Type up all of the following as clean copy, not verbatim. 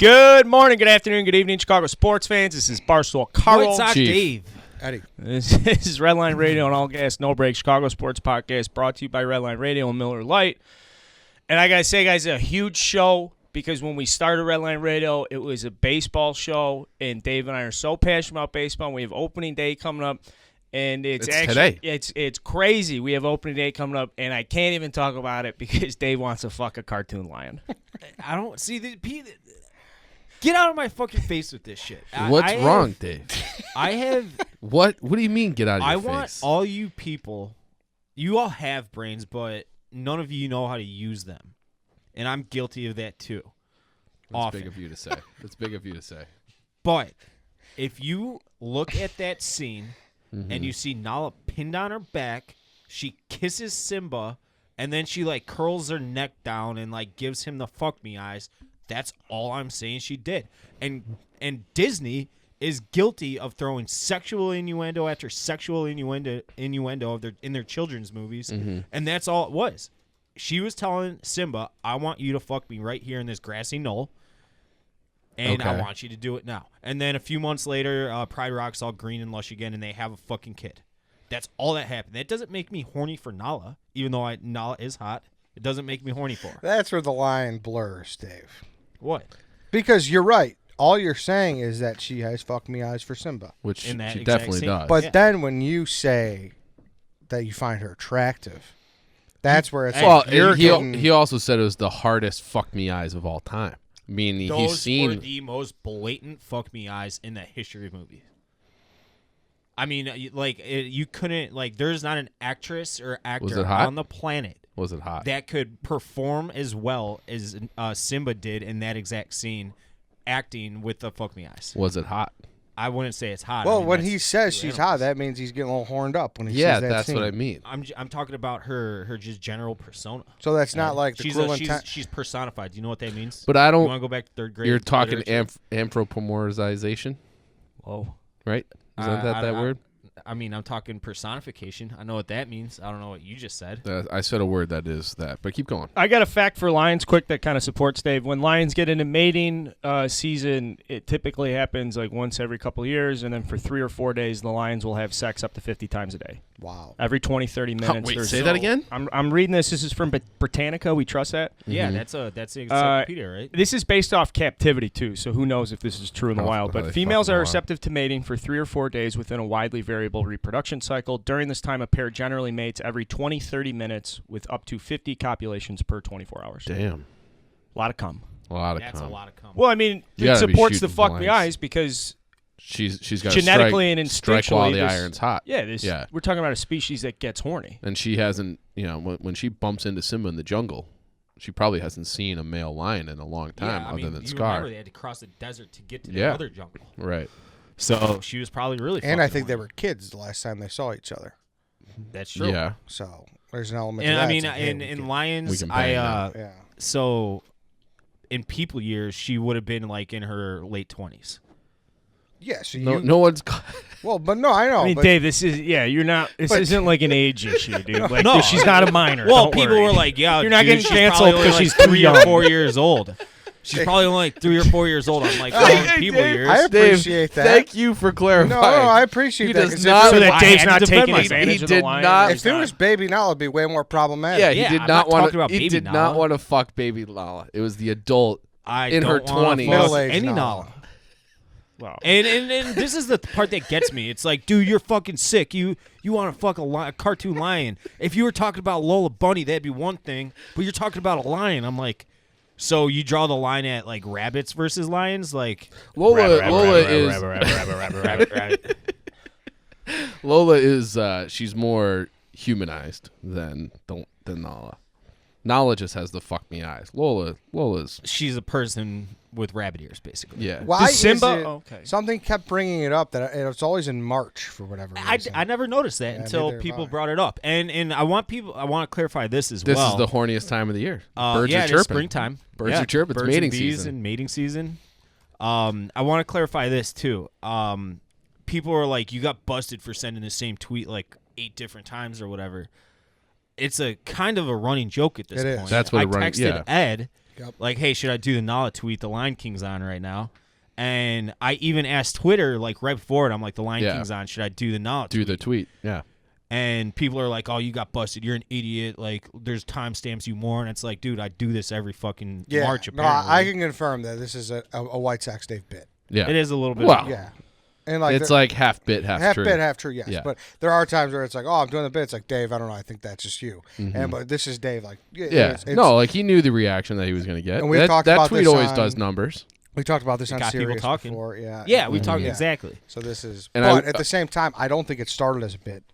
Good morning, good afternoon, good evening, Chicago sports fans. This is Barstool Carl. White Sox Dave. Eddie. This is Redline Radio and All Gas, No Break, Chicago sports podcast brought to you by Redline Radio and Miller Lite. And I got to say, guys, a huge show because when we started Redline Radio, it was a baseball show, and Dave and I are so passionate about baseball. We have opening day coming up, and it's actually today. It's crazy. We have opening day coming up, and I can't even talk about it because Dave wants to fuck a cartoon lion. I don't see the Get out of my fucking face with this shit. What's wrong, Dave? I have. What do you mean get out of your face? I want all you people. You all have brains, but none of you know how to use them, and I'm guilty of that too. That's big of you to say. That's big of you to say. But if you look at that scene and you see Nala pinned on her back, she kisses Simba, and then she like curls her neck down and like gives him the fuck me eyes. That's all I'm saying she did. And Disney is guilty of throwing sexual innuendo after sexual innuendo of in their children's movies. And that's all it was. She was telling Simba, I want you to fuck me right here in this grassy knoll. And I want you to do it now. And then a few months later, Pride Rock's all green and lush again, and they have a fucking kid. That's all that happened. That doesn't make me horny for Nala, even though Nala is hot. It doesn't make me horny for her. That's where the line blurs, Dave. What? Because you're right. All you're saying is that she has fuck me eyes for Simba. Which she exact definitely scene. does. But then when you say that you find her attractive, that's where it's well, like he also said it was the hardest fuck me eyes of all time. Meaning Those he's seen were the most blatant fuck me eyes in the history of movies. I mean, you couldn't, like, there's not an actress or actor on the planet Was it hot? that could perform as well as Simba did in that exact scene, acting with the fuck me eyes. Was it hot? I wouldn't say it's hot. Well, I mean, when that's he says two she's animals. hot, that means he's getting a little horned up when he Yeah, says that that's scene. what I mean. I'm talking about her just general persona. So that's not like the cruel intent. She's personified. Do you know what that means? But I You don't. want to go back to third grade? You're talking literature? anthropomorphization, Whoa. right? Isn't that word? I mean, I'm talking personification. I know what that means. I don't know what you just said. I said a word that is that, but keep going. I got a fact for lions quick that kind of supports Dave. When lions get into mating season, it typically happens like once every couple of years, and then for 3 or 4 days, the lions will have sex up to 50 times a day. Wow. Every 20, 30 minutes. Wait, or say so. that again? I'm reading this. This is from Britannica. We trust that. Yeah, that's the encyclopedia, right? This is based off captivity, too, so who knows if this is true in the wild. how But they females fucking are are. receptive to mating for 3 or 4 days within a widely variable reproduction cycle. During this time, a pair generally mates every 20, 30 minutes with up to 50 copulations per 24 hours. Damn, A lot of cum. a lot of That's cum. a lot of cum. Well, I mean, You it gotta be supports the shooting fuck me blanks. eyes because She's got genetically and strike while instinctually, the this- iron's hot. yeah, we're talking about a species that gets horny. And she hasn't, when she bumps into Simba in the jungle, she probably hasn't seen a male lion in a long time, I mean, other than you Scar. remember they had to cross the desert to get to the Yeah. other jungle. Right. So she was probably really And I fucking think they horny. were kids the last time they saw each other. That's true. Yeah. So there's an element And to that. I mean, It's like, hey, in we can- we lions, can bang now. yeah. so in people years, she would have been like in her late 20s. Yeah, so No one's. Well, but no, I know. I mean, but Dave, this is you're not. This But- isn't like an age issue, dude. Like, No. she's not a minor. Well, don't people worry. were like, "Yeah, You're not dude, getting she's canceled probably 'cause only she's like too 3 or young. 4 years old." She's probably only like 3 or 4 years old. I'm like, well, in people Dave, years. I appreciate that. Thank you for clarifying. No, I appreciate He that. does 'cause not- if so it- that I Dave's had to not defend taking myself. advantage He of the did lion. not- if it was baby now, it'd be way more problematic. Yeah, he Yeah, did I'm not not want talking about to. He baby did not Nala. want to fuck baby Lala. It was the adult. I in her don't wanna 20s. fuck Middle-aged any Nala. Nala. Wow. And this is the part that gets me. It's like, dude, you're fucking sick. You want to fuck a cartoon lion. If you were talking about Lola Bunny, that'd be one thing. But you're talking about a lion. I'm like, so you draw the line at like rabbits versus lions? Like Lola is she's more humanized than Nala. Nala just has the fuck me eyes. Lola's she's a person with rabbit ears, basically. yeah. Why Does Simba? is it, Okay. Something kept bringing it up that it's always in March for whatever reason. I never noticed that Yeah, until neither have people I. brought it up, and I want to clarify this as This well. is the horniest time of the year. Birds yeah, are it is chirping. springtime. Birds Yeah, are chirping. It's birds mating and bees season. and mating season. I want to clarify this too. People are like, you got busted for sending the same tweet like 8 different times or whatever. It's a kind of a running joke at this It is. point. That's what I a running- texted yeah. Ed Yep. Like, hey, should I do the Nala tweet? The Lion King's on right now. And I even asked Twitter, like, right before it, I'm like, the Lion King's on. Should I do the Nala tweet? Do the tweet, yeah. And people are like, oh, you got busted. You're an idiot. Like, there's timestamps you more. And it's like, dude, I do this every fucking March, No, apparently. I can confirm that this is a White Sox Dave bit. Yeah. It is a little bit. Wow. Yeah. And like It's like half bit, half true. bit, half true, yes. Yeah. But there are times where it's like, oh, I'm doing the bit. It's like, Dave, I don't know. I think that's just you. And but this is Dave. Like, Yeah. No, like he knew the reaction that he was going to get. And we've talked that about tweet this always on- does numbers. we talked about this on got people Sirius talking. before. Yeah. Yeah, we talked exactly. So this is, And but I- at the same time, I don't think it started as a bit.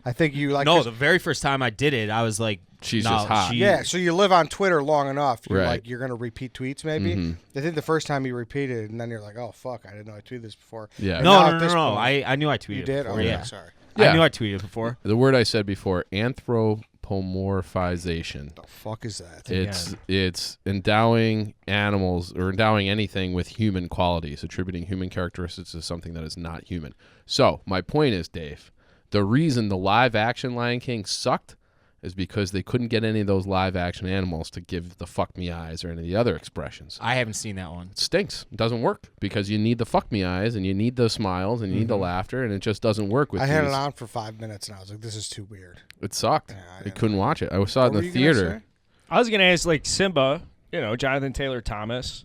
I think you like. No, 'cause- the very first time I did it, I was like, She's no, just hot. yeah. So you live on Twitter long enough, you're Right. like you're gonna repeat tweets. Maybe I think the first time you repeated it, and then you're like, oh fuck, I didn't know I tweeted this before. Yeah. And No, now no, at no, this no. point- I knew I tweeted you did. before. Oh, Yeah. sorry. Yeah. I knew I tweeted before. The word I said before, anthropomorphization. The fuck is that? It's endowing animals or endowing anything with human qualities, attributing human characteristics to something that is not human. So my point is, Dave, the reason the live action Lion King sucked is because they couldn't get any of those live action animals to give the fuck me eyes or any of the other expressions. I haven't seen that one. It stinks. It doesn't work because you need the fuck me eyes and you need the smiles and you need the laughter, and it just doesn't work with I had it these. on for 5 minutes, and I was like, this is too weird. It sucked. Yeah, I I didn't couldn't watch it. I saw it What in were the you gonna theater. say? I was gonna ask like Simba, Jonathan Taylor Thomas.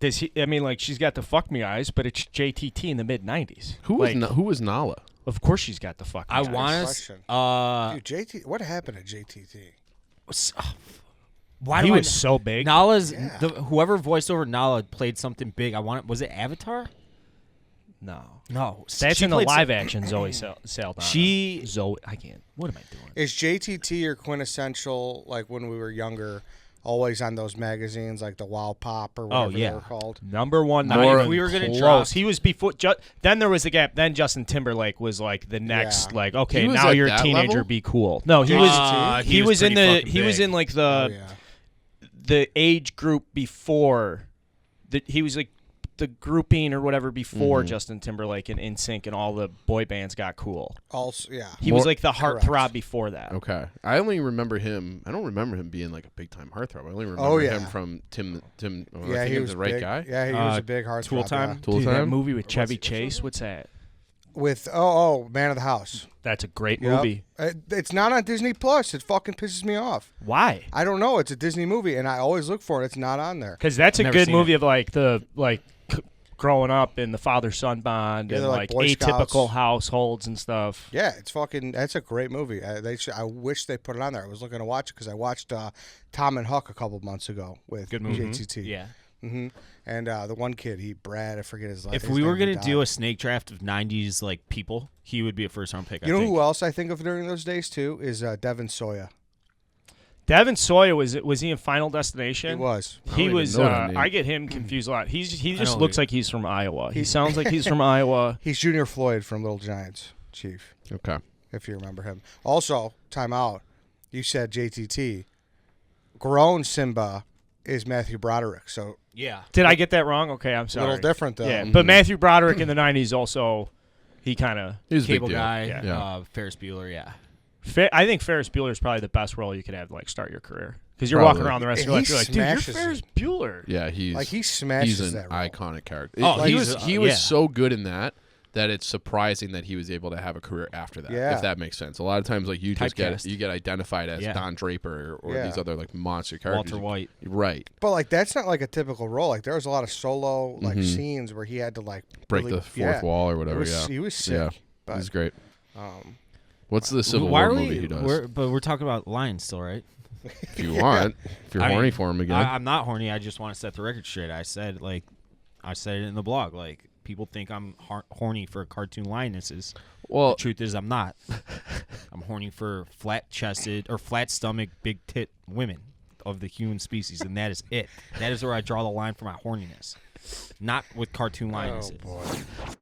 Does he? I mean, like she's got the fuck me eyes, but it's JTT in the mid '90s. Who was Nala? Of course, she's got the fuck me I eyes. want question. to. Dude, JT, what happened to JTT? Why He do I was so big. Nala's Yeah. whoever voiced over Nala played something big. Was it Avatar? No, No, that's she in the played live action. Zoe Saldana. She- Zoe. I can't. What am I doing? Is JTT your quintessential, like when we were younger, always on those magazines, like the Wow Pop or whatever they yeah. were called? Number one. I mean, Not if even we were gonna close. drop- He was before. Then there was a gap. Then Justin Timberlake was like the next. Yeah. Like, okay, He was now at you're a that teenager. level? Be cool. No, he JTT? was. He was in pretty the. fucking He was big. in like Oh, the yeah. the age group before. He was like the grouping or whatever before Justin Timberlake and NSYNC and all the boy bands got cool. Also, yeah. He was like the heartthrob before that. Okay. I only remember him. I don't remember him being like a big time heartthrob. I only remember Oh, yeah. him from Tim. I Yeah, think he I'm was the right big. guy. Yeah, he was a big heartthrob. Tool Time? yeah. Tool Dude, that Time? movie with Chevy Chase. What's that? With Man of the House. That's a great Yep. movie. It's not on Disney Plus. It fucking pisses me off. Why? I don't know. It's a Disney movie, and I always look for it. It's not on there. Because that's a Never good seen movie of like growing up in the father-son bond Yeah, and they're like like Boy atypical Scouts. households and stuff. Yeah, it's fucking. That's a great movie. I wish they put it on there. I was looking to watch it because I watched Tom and Huck a couple months ago with Good movie. JTT. Yeah. And the one kid, Brad, I forget his last. If his we were name, he gonna do died. a snake draft of '90s like people, he would be a first round pick. You I know think. who else I think of during those days too is Devin Sawyer. Devin Sawyer was he in Final Destination? He was. I don't He even was. know that name. I get him confused a lot. He just know looks who- like he's from Iowa. He sounds like he's from Iowa. He's Junior Floyd from Little Giants, Chief, Okay. if you remember him. Also, time out. You said JTT. Grown Simba is Matthew Broderick, so Yeah. Did I get that wrong? Okay, I'm a sorry. little different though. Yeah, but Matthew Broderick in the '90s also. He kind of. He was a big Cable deal. guy. Yeah. Ferris Bueller. Yeah. I think Ferris Bueller is probably the best role you could have, like start your career, because you're Probably. walking around the rest of And your he life. You're like, dude, you're smashes Ferris Bueller. Yeah, He he's smashes an that role. iconic character. Oh, he he's- was yeah. so good in that it's surprising that he was able to have a career after that. Yeah. If that makes sense. A lot of times, like you just Typecast. get identified as Yeah. Don Draper or Yeah. these other like monster characters. Walter White. Right. But like that's not like a typical role. Like there was a lot of solo like scenes where he had to like Break really- the fourth wall or It whatever. was, Yeah. He was sick. Yeah. But, He's great. um, What's the Civil Why War are movie he does? But we're talking about lions still, right? If you want, if you're I mean, horny for him again. I'm not horny. I just want to set the record straight. I said it in the blog. Like people think I'm horny for cartoon lionesses. well, The truth is, I'm not. I'm horny for flat-chested or flat-stomach, big-tit women of the human species, and that is it. That is where I draw the line for my horniness. Not with cartoon lionesses. oh boy.